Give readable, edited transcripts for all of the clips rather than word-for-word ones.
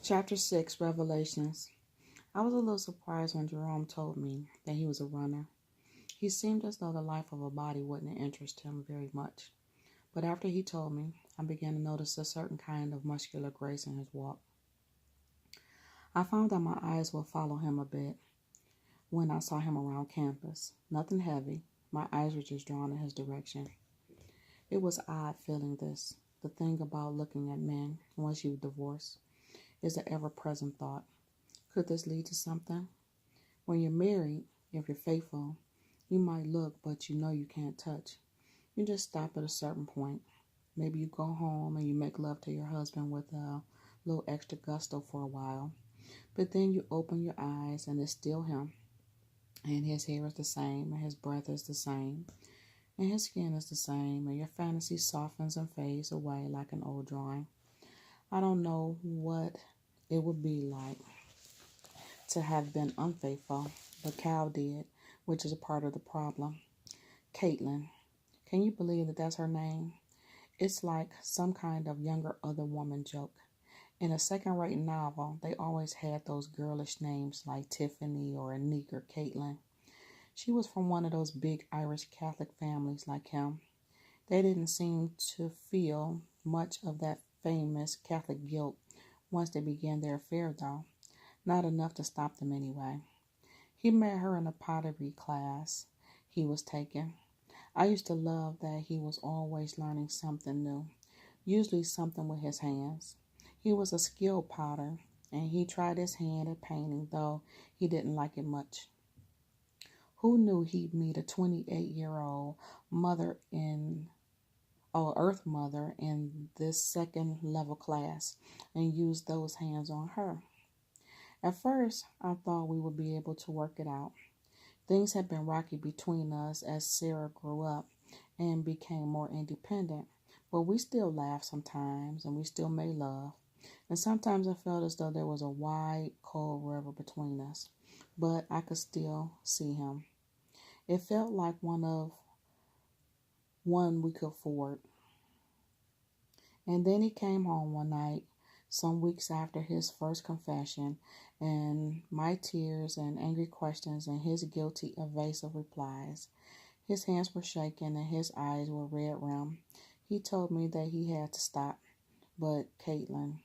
Chapter 6, Revelations. I was a little surprised when Jerome told me that he was a runner. He seemed as though the life of a body wouldn't interest him very much. But after he told me, I began to notice a certain kind of muscular grace in his walk. I found that my eyes would follow him a bit when I saw him around campus. Nothing heavy. My eyes were just drawn in his direction. It was odd feeling this. The thing about looking at men once you've divorced is an ever-present thought. Could this lead to something? When you're married, if you're faithful, you might look, but you know you can't touch. You just stop at a certain point. Maybe you go home and you make love to your husband with a little extra gusto for a while. But then you open your eyes and it's still him. And his hair is the same, and his breath is the same, and his skin is the same, and your fantasy softens and fades away like an old drawing. I don't know what it would be like to have been unfaithful, but Cal did, which is a part of the problem. Caitlin. Can you believe that that's her name? It's like some kind of younger other woman joke. In a second-rate novel, they always had those girlish names like Tiffany or Anique or Caitlin. She was from one of those big Irish Catholic families like him. They didn't seem to feel much of that famous Catholic guilt once they began their affair, though. Not enough to stop them anyway. He met her in a pottery class he was taking. I used to love that he was always learning something new, usually something with his hands. He was a skilled potter, and he tried his hand at painting, though he didn't like it much. Who knew he'd meet a 28-year-old mother Earth Mother in this second level class and use those hands on her? At first, I thought we would be able to work it out. Things had been rocky between us as Sarah grew up and became more independent, but we still laughed sometimes and we still made love. And sometimes I felt as though there was a wide, cold river between us, but I could still see him. It felt like one we could afford. And then he came home one night, some weeks after his first confession, and my tears and angry questions and his guilty, evasive replies. His hands were shaking and his eyes were red rimmed. He told me that he had to stop, but Caitlin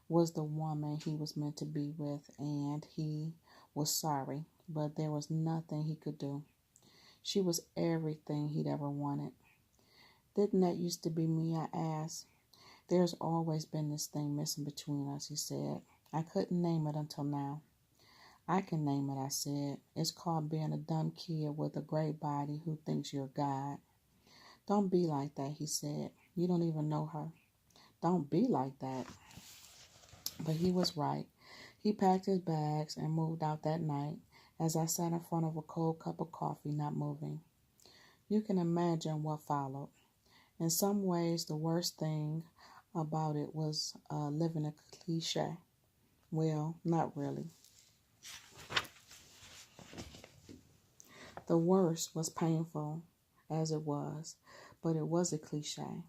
was the woman he was meant to be with, and he was sorry, but there was nothing he could do. She was everything he'd ever wanted. Didn't that used to be me? I asked. There's always been this thing missing between us, he said. I couldn't name it until now. I can name it, I said. It's called being a dumb kid with a great body who thinks you're God. Don't be like that, he said. You don't even know her. Don't be like that. But he was right. He packed his bags and moved out that night as I sat in front of a cold cup of coffee, not moving. You can imagine what followed. In some ways, the worst thing about it was living a cliche. Well, not really. The worst was painful as it was, but it was a cliche.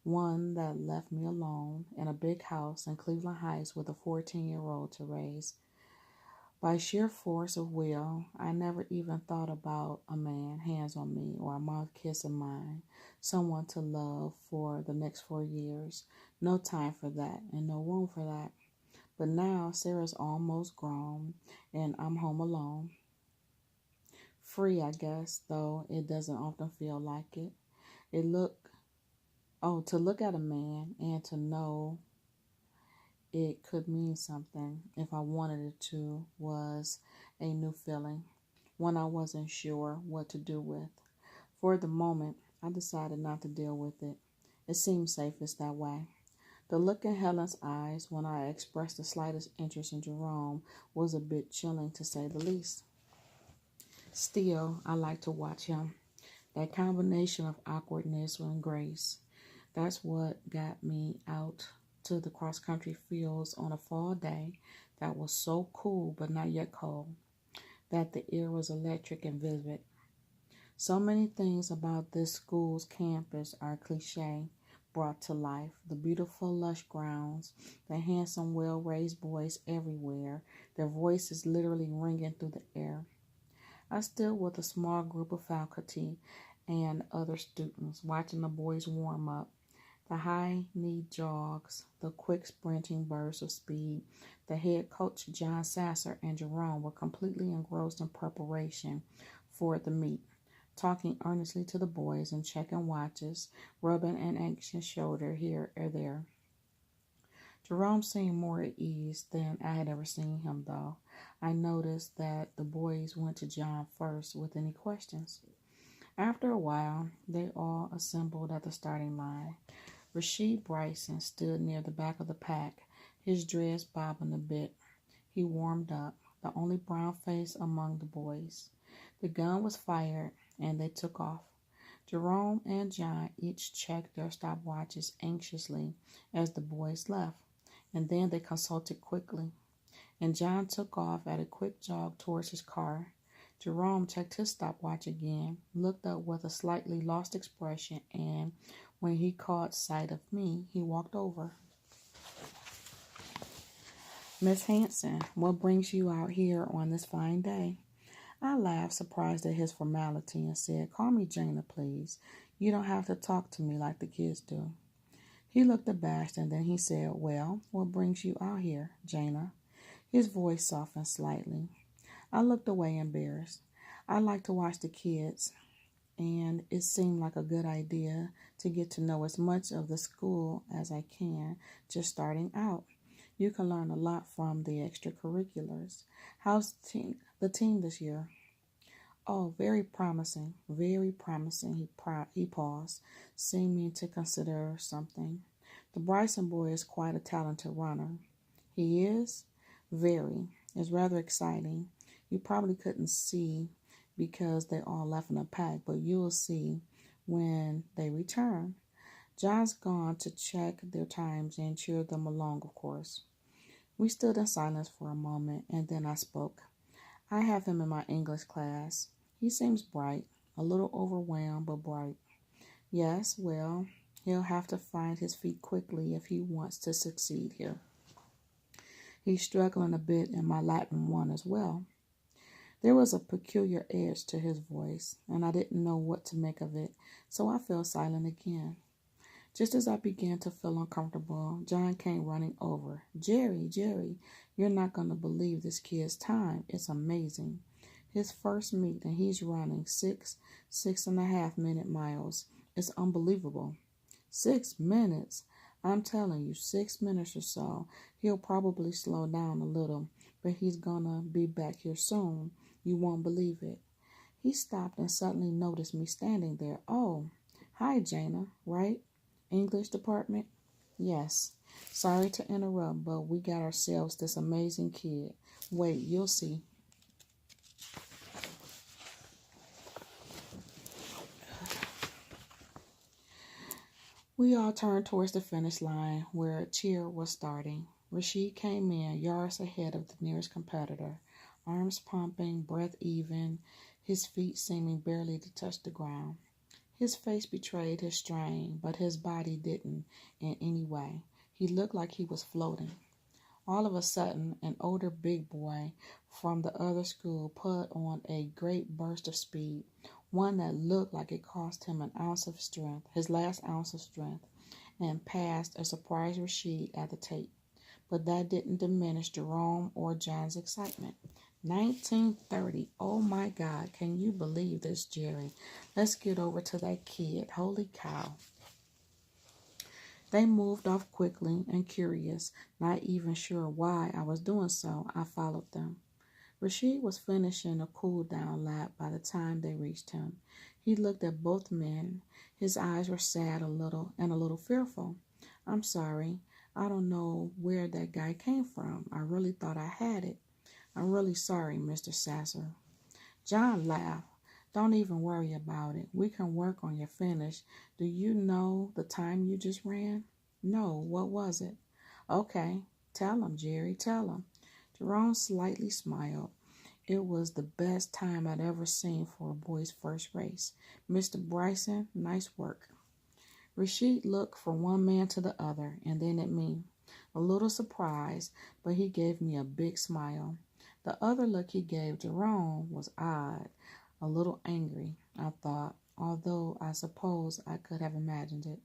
One that left me alone in a big house in Cleveland Heights with a 14-year-old to raise. By sheer force of will, I never even thought about a man, hands on me, or a mouth kiss of mine, someone to love for the next 4 years. No time for that, and no room for that. But now Sarah's almost grown, and I'm home alone. Free, I guess, though it doesn't often feel like it. To look at a man and to know it could mean something if I wanted it to was a new feeling, one I wasn't sure what to do with. For the moment, I decided not to deal with it. It seemed safest that way. The look in Helen's eyes when I expressed the slightest interest in Jerome was a bit chilling, to say the least. Still, I like to watch him. That combination of awkwardness and grace. That's what got me out to the cross-country fields on a fall day that was so cool but not yet cold, that the air was electric and vivid. So many things about this school's campus are cliche, brought to life, the beautiful, lush grounds, the handsome, well-raised boys everywhere, their voices literally ringing through the air. I stood with a small group of faculty and other students, watching the boys warm up. The high-knee jogs, the quick sprinting bursts of speed. The head coach, John Sasser, and Jerome were completely engrossed in preparation for the meet, talking earnestly to the boys and checking watches, rubbing an anxious shoulder here or there. Jerome seemed more at ease than I had ever seen him, though. I noticed that the boys went to John first with any questions. After a while, they all assembled at the starting line. Rasheed Bryson stood near the back of the pack, his dreads bobbing a bit. He warmed up, the only brown face among the boys. The gun was fired, and they took off. Jerome and John each checked their stopwatches anxiously as the boys left, and then they consulted quickly. And John took off at a quick jog towards his car. Jerome checked his stopwatch again, looked up with a slightly lost expression, and when he caught sight of me, he walked over. "Miss Hanson, what brings you out here on this fine day?" I laughed, surprised at his formality, and said, "Call me Jana, please. You don't have to talk to me like the kids do." He looked abashed, and then he said, "Well, what brings you out here, Jana?" His voice softened slightly. I looked away, embarrassed. I like to watch the kids, and it seemed like a good idea to get to know as much of the school as I can, just starting out. You can learn a lot from the extracurriculars. How's the team this year? "Oh, very promising, very promising," he paused, seeming to consider something. "The Bryson boy is quite a talented runner." "He is?" "Very. It's rather exciting. You probably couldn't see because they all left in a pack, but you'll see when they return. John's gone to check their times and cheer them along, of course." We stood in silence for a moment, and then I spoke. "I have him in my English class. He seems bright, a little overwhelmed, but bright." "Yes, well, he'll have to find his feet quickly if he wants to succeed here. He's struggling a bit in my Latin 1 as well." There was a peculiar edge to his voice, and I didn't know what to make of it, so I fell silent again. Just as I began to feel uncomfortable, John came running over. Jerry, you're not going to believe this kid's time. It's amazing. His first meet, and he's running 6.5 minute miles. It's unbelievable." 6 minutes? I'm telling you, 6 minutes or so. He'll probably slow down a little, but he's going to be back here soon. You won't believe it." He stopped and suddenly noticed me standing there. "Oh, hi, Jana, right? English department?" "Yes. Sorry to interrupt, but we got ourselves this amazing kid. Wait, you'll see." We all turned towards the finish line where a cheer was starting. Rasheed came in, yards ahead of the nearest competitor, arms pumping, breath even, his feet seeming barely to touch the ground. His face betrayed his strain, but his body didn't in any way. He looked like he was floating. All of a sudden, an older big boy from the other school put on a great burst of speed, one that looked like it cost him an ounce of strength, his last ounce of strength, and passed a surprised Rasheed at the tape. But that didn't diminish Jerome or John's excitement. 1930. Oh my God, can you believe this, Jerry? Let's get over to that kid. Holy cow. They moved off quickly and curious, not even sure why I was doing so. I followed them. Rasheed was finishing a cool-down lap by the time they reached him. He looked at both men. His eyes were sad a little fearful. "I'm sorry. I don't know where that guy came from. I really thought I had it. I'm really sorry, Mr. Sasser." John laughed. "Don't even worry about it. We can work on your finish. Do you know the time you just ran?" "No. What was it?" "Okay. Tell him, Jerry. Tell him." Jerome slightly smiled. "It was the best time I'd ever seen for a boy's first race. Mr. Bryson, nice work." Rashid looked from one man to the other and then at me, a little surprised, but he gave me a big smile. The other look he gave Jerome was odd, a little angry, I thought, although I suppose I could have imagined it.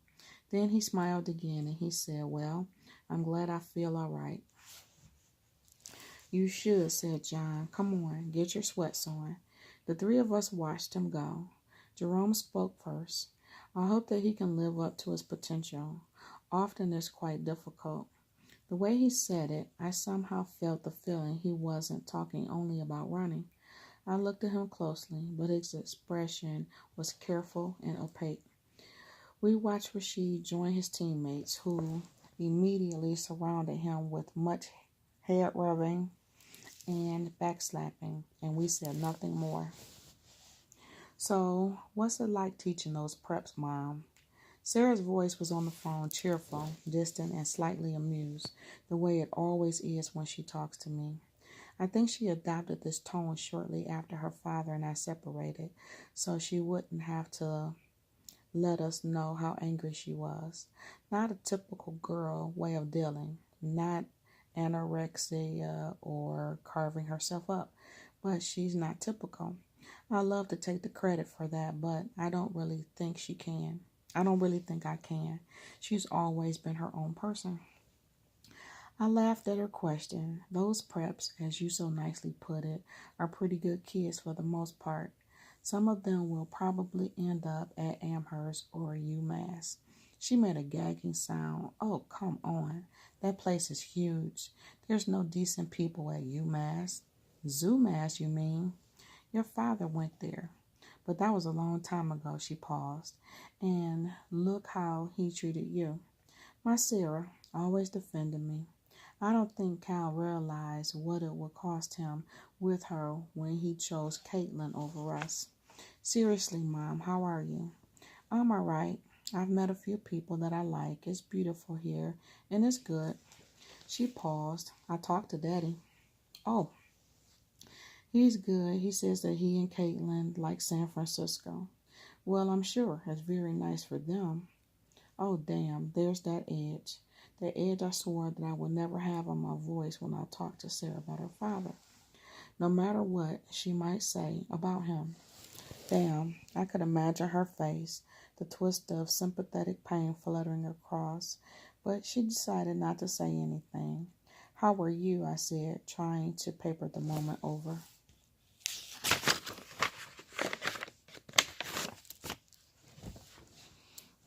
Then he smiled again and he said, "Well, I'm glad I feel all right." "You should," said John. "Come on, get your sweats on." The three of us watched him go. Jerome spoke first. "I hope that he can live up to his potential. Often it's quite difficult." The way he said it, I somehow felt the feeling he wasn't talking only about running. I looked at him closely, but his expression was careful and opaque. We watched Rashid join his teammates, who immediately surrounded him with much head rubbing and backslapping, and we said nothing more. "So, what's it like teaching those preps, Mom?" Sarah's voice was on the phone, cheerful, distant, and slightly amused, the way it always is when she talks to me. I think she adopted this tone shortly after her father and I separated, so she wouldn't have to let us know how angry she was. Not a typical girl way of dealing, not anorexia or carving herself up, but she's not typical. I love to take the credit for that, but I don't really think she can. I don't really think I can. She's always been her own person. I laughed at her question. Those preps, as you so nicely put it, are pretty good kids for the most part. Some of them will probably end up at Amherst or UMass. She made a gagging sound. "Oh, come on. That place is huge. There's no decent people at UMass." "ZooMass, you mean? Your father went there. But that was a long time ago." She paused. "And look how he treated you." My Sarah always defended me. I don't think Cal realized what it would cost him with her when he chose Caitlin over us. "Seriously, Mom, how are you?" "I'm all right. I've met a few people that I like. It's beautiful here, and it's good." She paused. "I talked to Daddy." "Oh, he's good. He says that he and Caitlin like San Francisco." "Well, I'm sure it's very nice for them." Oh, damn, there's that edge. The edge I swore that I would never have on my voice when I talked to Sarah about her father. No matter what she might say about him. Damn, I could imagine her face, the twist of sympathetic pain fluttering across, but she decided not to say anything. "How are you?" I said, trying to paper the moment over.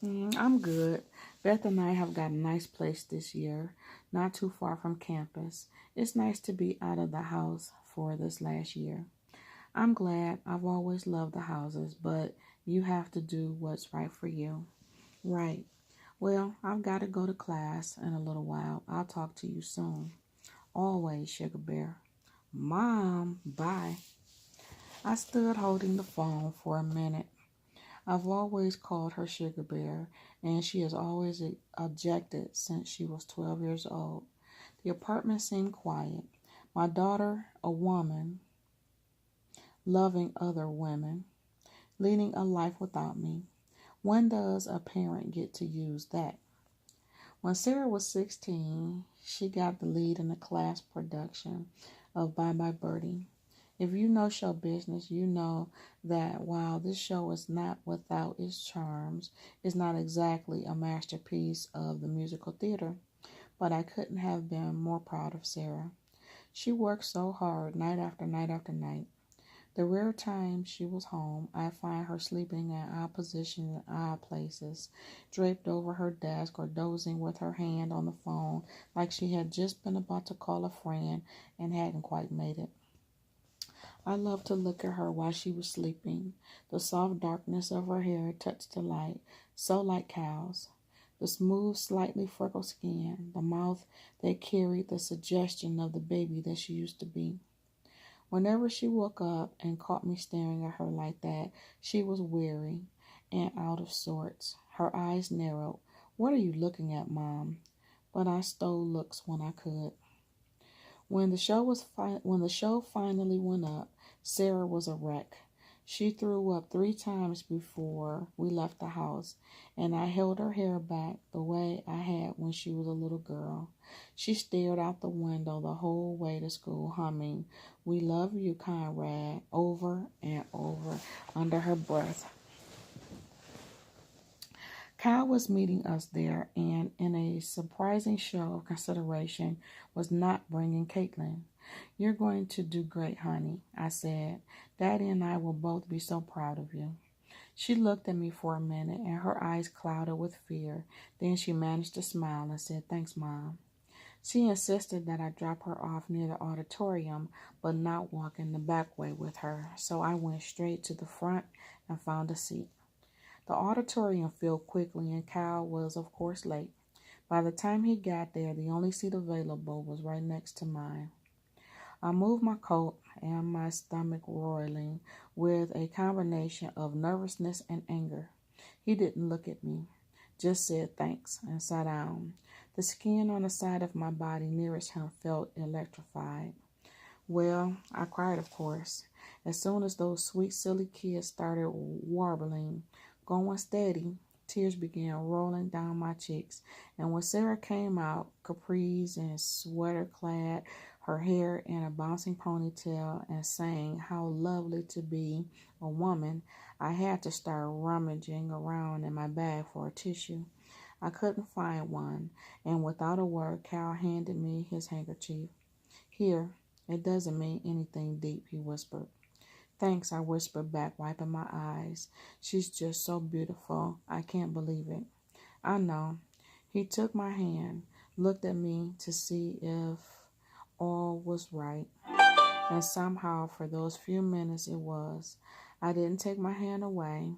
"I'm good. Beth and I have got a nice place this year, not too far from campus. It's nice to be out of the house for this last year." "I'm glad. I've always loved the houses, but you have to do what's right for you." "Right. Well, I've got to go to class in a little while. I'll talk to you soon." "Always, Sugar Bear." "Mom, bye." I stood holding the phone for a minute. I've always called her Sugar Bear, and she has always objected since she was 12 years old. The apartment seemed quiet. My daughter, a woman, loving other women, leading a life without me. When does a parent get to use that? When Sarah was 16, she got the lead in the class production of Bye Bye Birdie. If you know show business, you know that while this show is not without its charms, it's not exactly a masterpiece of the musical theater. But I couldn't have been more proud of Sarah. She worked so hard night after night after night. The rare times she was home, I find her sleeping in odd positions in odd places, draped over her desk or dozing with her hand on the phone like she had just been about to call a friend and hadn't quite made it. I loved to look at her while she was sleeping. The soft darkness of her hair touched the light, so like Cal's. The smooth, slightly freckled skin, the mouth that carried the suggestion of the baby that she used to be. Whenever she woke up and caught me staring at her like that, she was weary and out of sorts. Her eyes narrowed. "What are you looking at, Mom?" But I stole looks when I could. When the show finally went up, Sarah was a wreck. She threw up 3 times before we left the house, and I held her hair back the way I had when she was a little girl. She stared out the window the whole way to school, humming, "We love you, Conrad," over and over under her breath. Kyle was meeting us there, and in a surprising show of consideration, was not bringing Caitlin. "You're going to do great, honey," I said. "Daddy and I will both be so proud of you." She looked at me for a minute, and her eyes clouded with fear. Then she managed to smile and said, "Thanks, Mom." She insisted that I drop her off near the auditorium, but not walk in the back way with her, so I went straight to the front and found a seat. The auditorium filled quickly, and Kyle was, of course, late. By the time he got there, the only seat available was right next to mine. I moved my coat and my stomach roiling with a combination of nervousness and anger. He didn't look at me, just said thanks and sat down. The skin on the side of my body nearest him felt electrified. Well, I cried, of course. As soon as those sweet, silly kids started warbling, "Going steady," tears began rolling down my cheeks. And when Sarah came out, capris and sweater clad, her hair in a bouncing ponytail, and sang "How Lovely to Be a Woman," I had to start rummaging around in my bag for a tissue. I couldn't find one, and without a word, Cal handed me his handkerchief. "Here, it doesn't mean anything deep," he whispered. "Thanks," I whispered back, wiping my eyes. "She's just so beautiful. I can't believe it." "I know." He took my hand, looked at me to see if all was right, and somehow for those few minutes it was. I didn't take my hand away.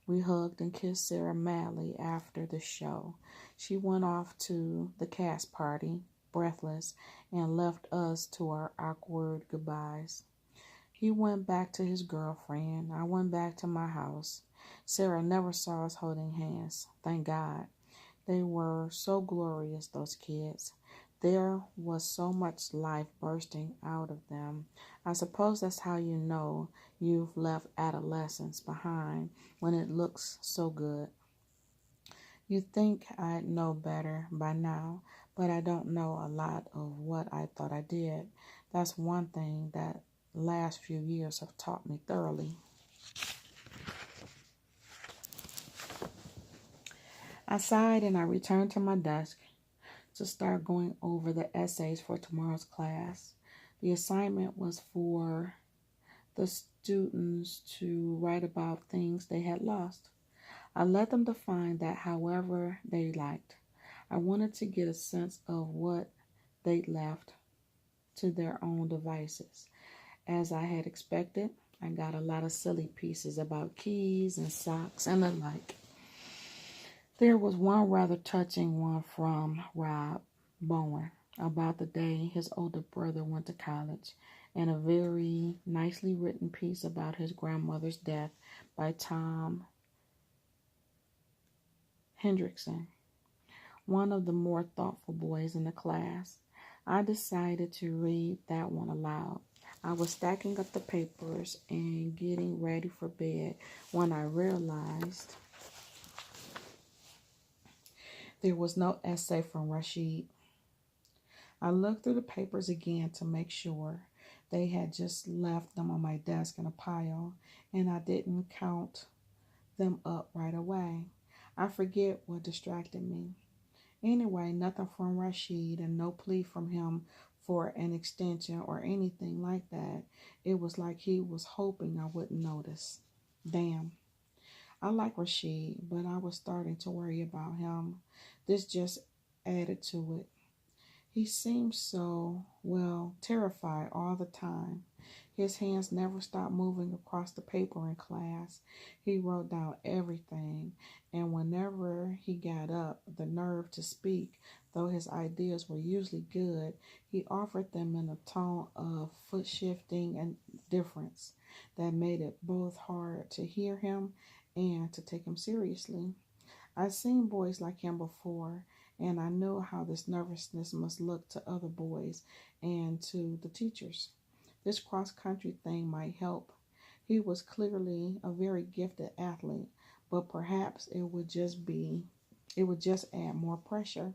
We hugged and kissed Sarah madly after the show. She went off to the cast party, breathless, and left us to our awkward goodbyes. He went back to his girlfriend. I went back to my house. Sarah never saw us holding hands. Thank God. They were so glorious, those kids. There was so much life bursting out of them. I suppose that's how you know you've left adolescence behind, when it looks so good. You'd think I'd know better by now, but I don't know a lot of what I thought I did. That's one thing that last few years have taught me thoroughly. I sighed and I returned to my desk to start going over the essays for tomorrow's class. The assignment was for the students to write about things they had lost. I let them define that however they liked. I wanted to get a sense of what they'd left to their own devices. As I had expected, I got a lot of silly pieces about keys and socks and the like. There was one rather touching one from Rob Bowen about the day his older brother went to college, and a very nicely written piece about his grandmother's death by Tom Hendrickson, one of the more thoughtful boys in the class. I decided to read that one aloud. I was stacking up the papers and getting ready for bed when I realized there was no essay from Rashid. I looked through the papers again to make sure. They had just left them on my desk in a pile, and I didn't count them up right away. I forget what distracted me. Anyway, nothing from Rashid and no plea from him for an extension or anything like that. It was like he was hoping I wouldn't notice. Damn. I like Rashid, but I was starting to worry about him. This just added to it. He seemed so, well, terrified all the time. His hands never stopped moving across the paper in class. He wrote down everything, and whenever he got up, the nerve to speak, though his ideas were usually good, he offered them in a tone of foot shifting and difference that made it both hard to hear him and to take him seriously. I'd seen boys like him before, and I knew how this nervousness must look to other boys and to the teachers. This cross-country thing might help. He was clearly a very gifted athlete, but perhaps it would just add more pressure.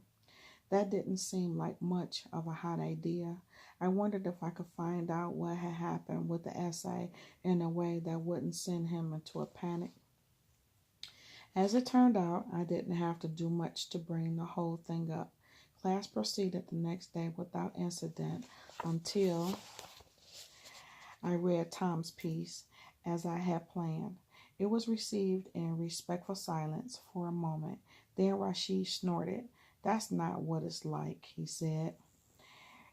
That didn't seem like much of a hot idea. I wondered if I could find out what had happened with the essay in a way that wouldn't send him into a panic. As it turned out, I didn't have to do much to bring the whole thing up. Class proceeded the next day without incident until I read Tom's piece as I had planned. It was received in respectful silence for a moment. Then Rashid snorted. "That's not what it's like," he said.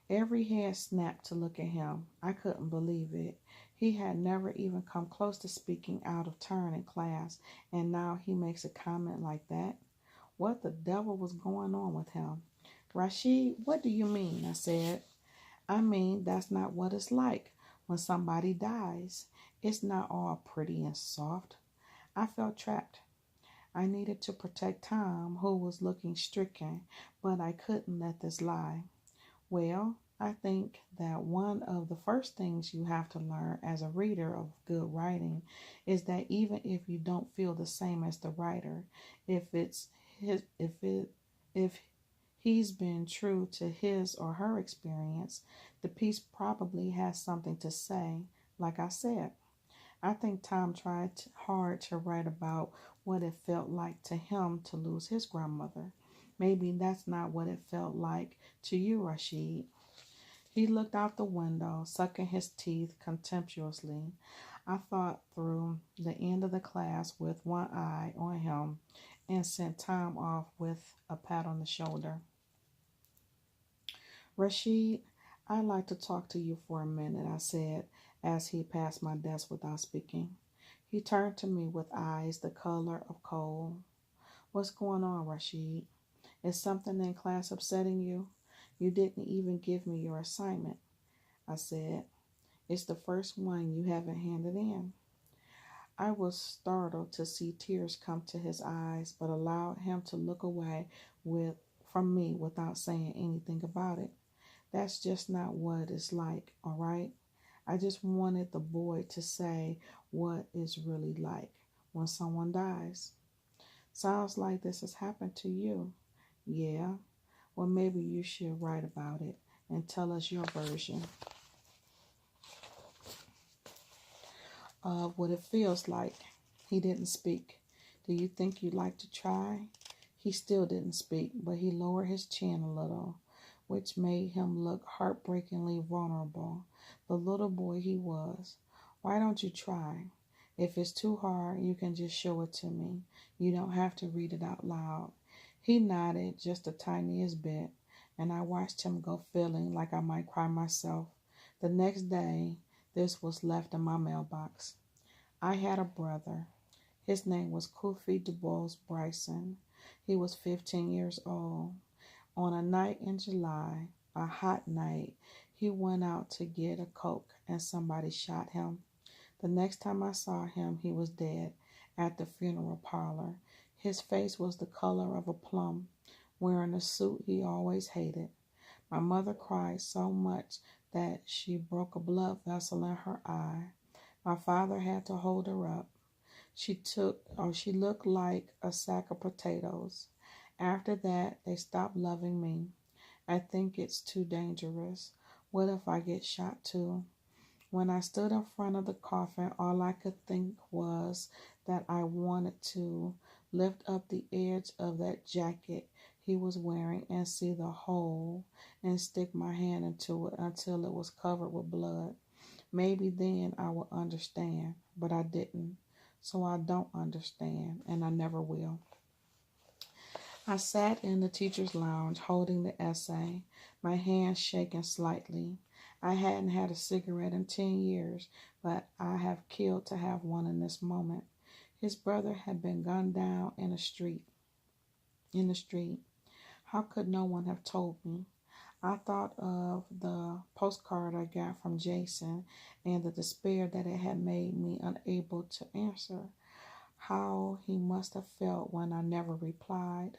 Every head snapped to look at him. I couldn't believe it. He had never even come close to speaking out of turn in class, and now he makes a comment like that. What the devil was going on with him? "Rashid, what do you mean?" I said. "I mean, that's not what it's like when somebody dies. It's not all pretty and soft." I felt trapped. I needed to protect Tom, who was looking stricken, but I couldn't let this lie. "Well, I think that one of the first things you have to learn as a reader of good writing is that even if you don't feel the same as the writer, if it's his if he's been true to his or her experience, the piece probably has something to say, like I said." I think Tom tried hard to write about what it felt like to him to lose his grandmother. Maybe that's not what it felt like to you, Rashid. He looked out the window, sucking his teeth contemptuously. I thought through the end of the class with one eye on him and sent Tom off with a pat on the shoulder. "Rashid, I'd like to talk to you for a minute," I said as he passed my desk without speaking. He turned to me with eyes the color of coal. "What's going on, Rashid? Is something in class upsetting you? You didn't even give me your assignment," I said. "It's the first one you haven't handed in." I was startled to see tears come to his eyes, but allowed him to look away from me without saying anything about it. "That's just not what it's like, all right? I just wanted the boy to say what it's really like when someone dies." "Sounds like this has happened to you." "Yeah, well, maybe you should write about it and tell us your version of what it feels like." He didn't speak. "Do you think you'd like to try?" He still didn't speak, but he lowered his chin a little, which made him look heartbreakingly vulnerable, the little boy he was. "Why don't you try? If it's too hard, you can just show it to me. You don't have to read it out loud." He nodded just the tiniest bit, and I watched him go, feeling like I might cry myself. The next day, this was left in my mailbox. I had a brother. His name was Kofi DuBose Bryson. He was 15 years old. On a night in July, a hot night, he went out to get a Coke and somebody shot him. The next time I saw him, he was dead at the funeral parlor. His face was the color of a plum, wearing a suit he always hated. My mother cried so much that she broke a blood vessel in her eye. My father had to hold her up. She looked like a sack of potatoes. After that, they stopped loving me. I think it's too dangerous. What if I get shot too? When I stood in front of the coffin, all I could think was that I wanted to lift up the edge of that jacket he was wearing and see the hole and stick my hand into it until it was covered with blood. Maybe then I would understand, but I didn't. So I don't understand, and I never will. I sat in the teacher's lounge holding the essay, my hands shaking slightly. I hadn't had a cigarette in 10 years, but I have killed to have one in this moment. His brother had been gunned down in the street. How could no one have told me? I thought of the postcard I got from Jason and the despair that it had made me unable to answer. How he must have felt when I never replied.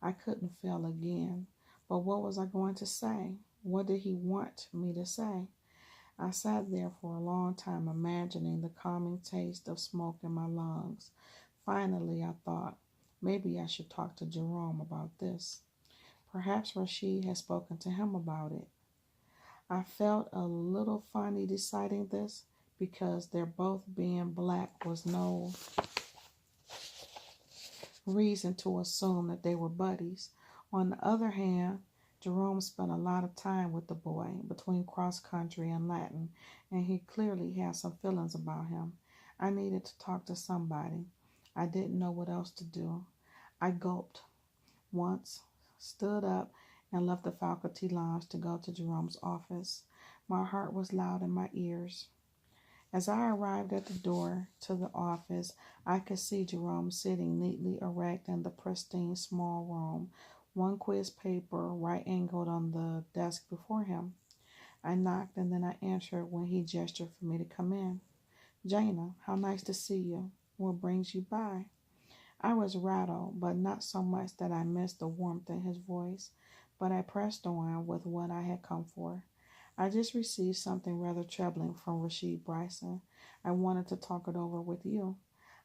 I couldn't fail again. But what was I going to say? What did he want me to say? I sat there for a long time, imagining the calming taste of smoke in my lungs. Finally, I thought, maybe I should talk to Jerome about this. Perhaps Rashid had spoken to him about it. I felt a little funny deciding this because their both being black was no reason to assume that they were buddies. On the other hand, Jerome spent a lot of time with the boy between cross country and Latin, and he clearly had some feelings about him. I needed to talk to somebody. I didn't know what else to do. I gulped once, stood up, and left the faculty lounge to go to Jerome's office. My heart was loud in my ears. As I arrived at the door to the office, I could see Jerome sitting neatly erect in the pristine small room, one quiz paper right angled on the desk before him. I knocked and then I answered when he gestured for me to come in. "Jana, how nice to see you. What brings you by?" I was rattled, but not so much that I missed the warmth in his voice, but I pressed on with what I had come for. "I just received something rather troubling from Rashid Bryson. I wanted to talk it over with you.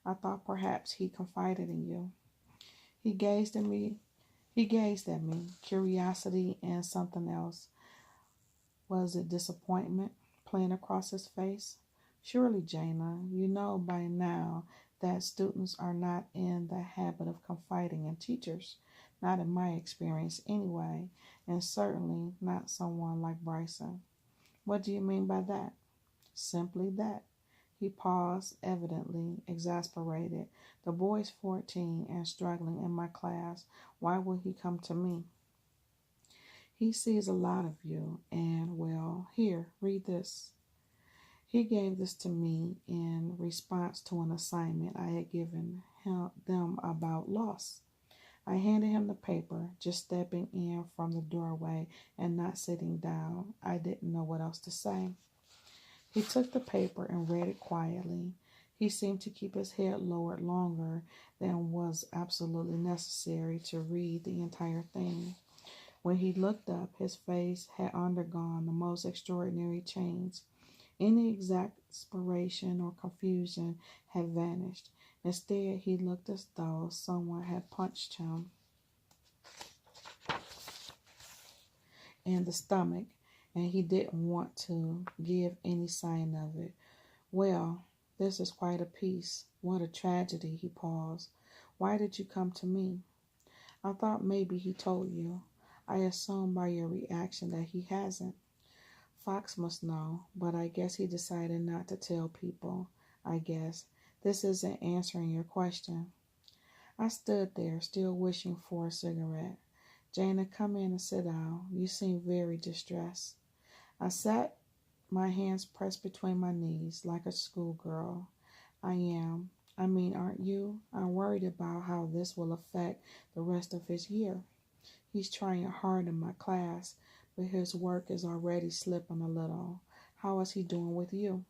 I thought perhaps he confided in you." He gazed at me. Curiosity and something else. Was it disappointment playing across his face? "Surely, Jana, you know by now that students are not in the habit of confiding in teachers. Not in my experience anyway, and certainly not someone like Bryson." "What do you mean by that?" "Simply that." He paused, evidently exasperated. "The boy's 14 and struggling in my class. Why would he come to me?" "He sees a lot of you, and, well, here, read this." He gave this to me in response to an assignment I had given them about loss. I handed him the paper, just stepping in from the doorway and not sitting down. I didn't know what else to say. He took the paper and read it quietly. He seemed to keep his head lowered longer than was absolutely necessary to read the entire thing. When he looked up, his face had undergone the most extraordinary change. Any exasperation or confusion had vanished. Instead, he looked as though someone had punched him in the stomach, and he didn't want to give any sign of it. "Well, this is quite a piece. What a tragedy." He paused. "Why did you come to me?" "I thought maybe he told you. I assume by your reaction that he hasn't. Fox must know, but I guess he decided not to tell people. I guess. This isn't answering your question." I stood there, still wishing for a cigarette. "Jana, come in and sit down. You seem very distressed." I sat, my hands pressed between my knees like a schoolgirl. "I am. I mean, aren't you? I'm worried about how this will affect the rest of his year. He's trying hard in my class, but his work is already slipping a little. How is he doing with you?"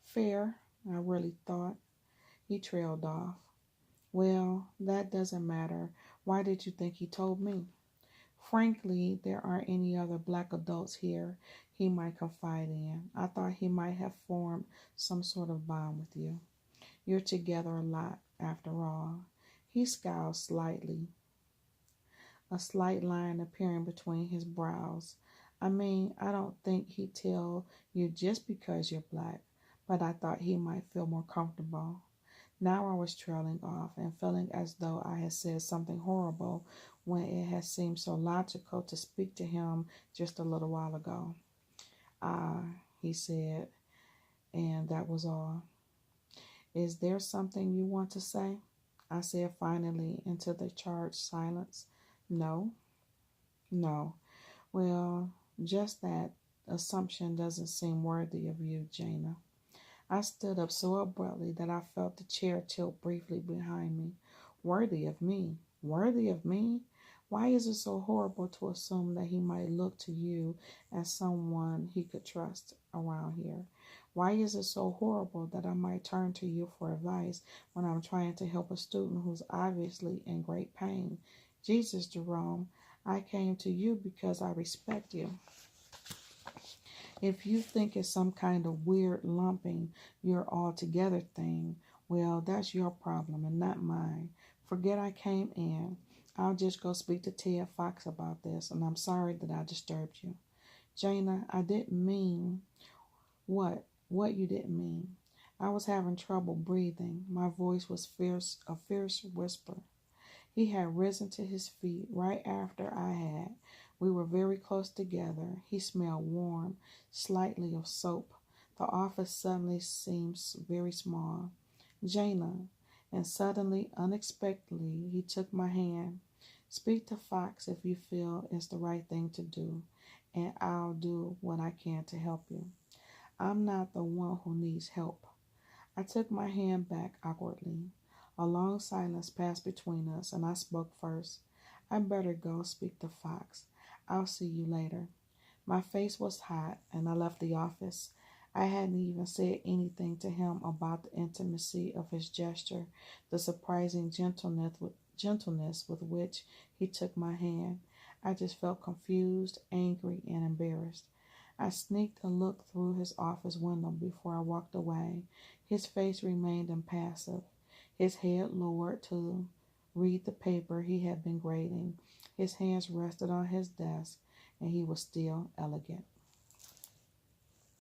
"Fair, I really thought." He trailed off. "Well, that doesn't matter. Why did you think he told me?" "Frankly, there aren't any other black adults here he might confide in. I thought he might have formed some sort of bond with you. You're together a lot, after all." He scowled slightly, a slight line appearing between his brows. "I mean, I don't think he'd tell you just because you're black, but I thought he might feel more comfortable." Now I was trailing off and feeling as though I had said something horrible when it had seemed so logical to speak to him just a little while ago. "Ah," he said, and that was all. "Is there something you want to say?" I said finally into the charged silence. "No." "No. Well, just that assumption doesn't seem worthy of you, Jana." I stood up so abruptly that I felt the chair tilt briefly behind me. "Worthy of me? Worthy of me? Why is it so horrible to assume that he might look to you as someone he could trust around here? Why is it so horrible that I might turn to you for advice when I'm trying to help a student who's obviously in great pain? Jesus, Jerome, I came to you because I respect you." If you think it's some kind of weird lumping you're all together thing, well, that's your problem and not mine. Forget I came in. I'll just go speak to Ted Fox about this, and I'm sorry that I disturbed you. Jana, I didn't mean what? What you didn't mean? I was having trouble breathing. My voice was fierce, a fierce whisper. He had risen to his feet right after I had. We were very close together. He smelled warm, slightly of soap. The office suddenly seemed very small. Jana, and suddenly, unexpectedly, he took my hand. Speak to Fox if you feel it's the right thing to do, and I'll do what I can to help you. I'm not the one who needs help. I took my hand back awkwardly. A long silence passed between us, and I spoke first. I better go speak to Fox. I'll see you later. My face was hot, and I left the office. I hadn't even said anything to him about the intimacy of his gesture, the surprising gentleness with which he took my hand. I just felt confused, angry, and embarrassed. I sneaked a look through his office window before I walked away. His face remained impassive, his head lowered to read the paper he had been grading. His hands rested on his desk, and he was still elegant.